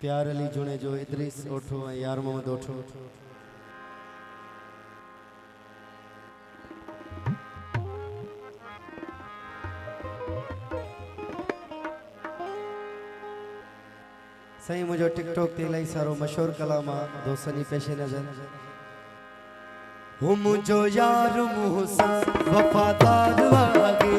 प्यार अली जुने जो इद्रिस ओठो यार मोहम्मद ओठो सही मुझे टिकटॉक ते इलाही सारो मशहूर कलामा दोस्तनी पेशे नजर हो मुझो यार मुहसा वफादार आगे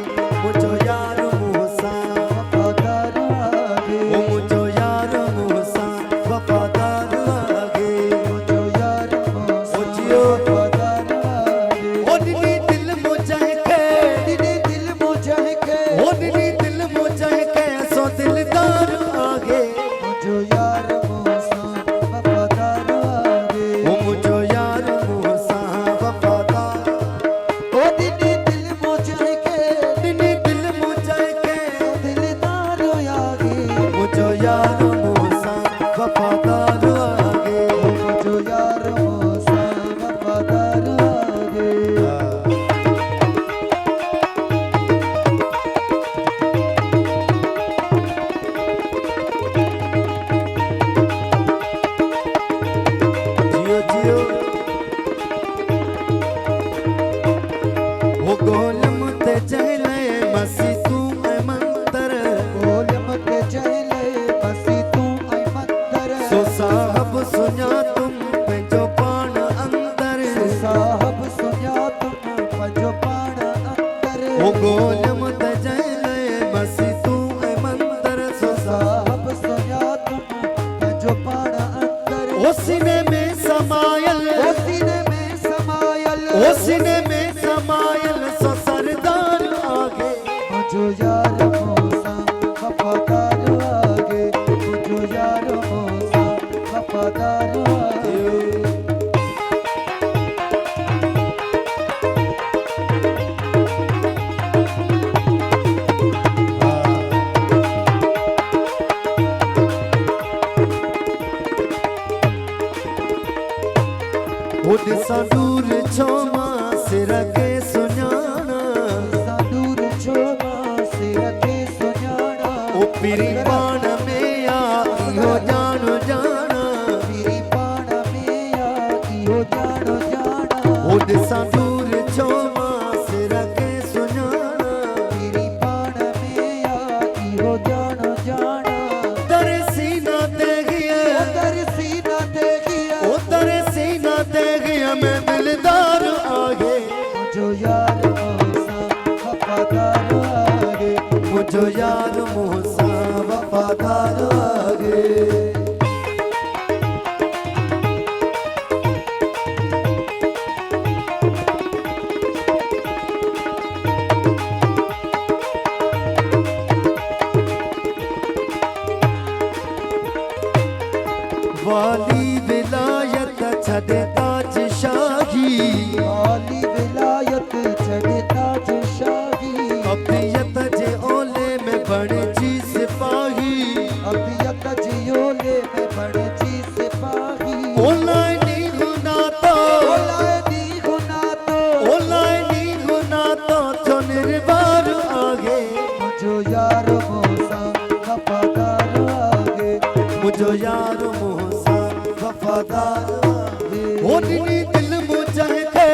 मुझो यार मुहसा वफादार आगे हो मुझो यार मुहसा वफादार आगे मुझो यार मुझो वफादार आगे ओ दिली दिल मुझे के दिली दिल मुझे के ओ दिली दिल मुझे के सो दिलदार आगे मुझो यार मुहसा वफादार आगे ओ मुझो यार मुहसा वफादार ओ दिली दिल मुझे के दिली दिल मुझे के दिलदार आगे मुझो यार मुहसा वफादार आगे मुझो यार मुहसा वफादार आगे जियो जियो वो गोल मुते चले मसी तू ऐ मंतर गोल मुते चले मसी तू ऐ मंतर सो साहब सुना तुम पंजो पाण अंदर सो साहब सुना तुम पंजो पाण अंदर वो गोल मुते चले मसी तू ऐ मंतर सो साहब सुना तुम पंजो पाण अंदर ओ सीने में समायल ओ सीने में समायल ओ सीने में समायल सो सरदार आगे मुझो यार मौसा वफादार आगे मुझो यार मौसा वफादार आगे उड़सा दूर छोमा सिर के सुनाना उड़सा दूर छोमा सिर के सुनाना ओ पीरी पाण में आ इहो जानो जाना पीरी पाण में आ इहो जानो जाना उड़सा दूर छोमा सिर के सुनाना पीरी पाण में आ इहो जानो जाना तरसी ना देगिए तरसी ना देगिए ओ तरसी ना देगिए मैं दिलदार आगे मुझो यार मोहसा वफादार आगे मुझो यार मोहसा वफादार आगे वाली विलायत छड़े ताज शाही वाली विलायत छड़े ताज शाही अबियत जे ओले में बड़े जी सिपाही अबियत जे ओले में बड़े जी सिपाही ओलानी गुना तो तो निर्बार आगे मुझो यार मौसा वफादार आगे मुझो यार मोहसा वफादार ओ दिली दिल मुझे के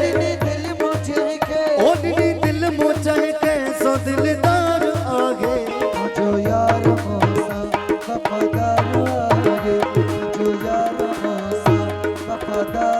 दिली दिल मुझे के ओ दिली दिल मुझे के सो दिलदार आगे मुझो यार मोहसा वफादार आगे मुझो यार मोहसा वफादार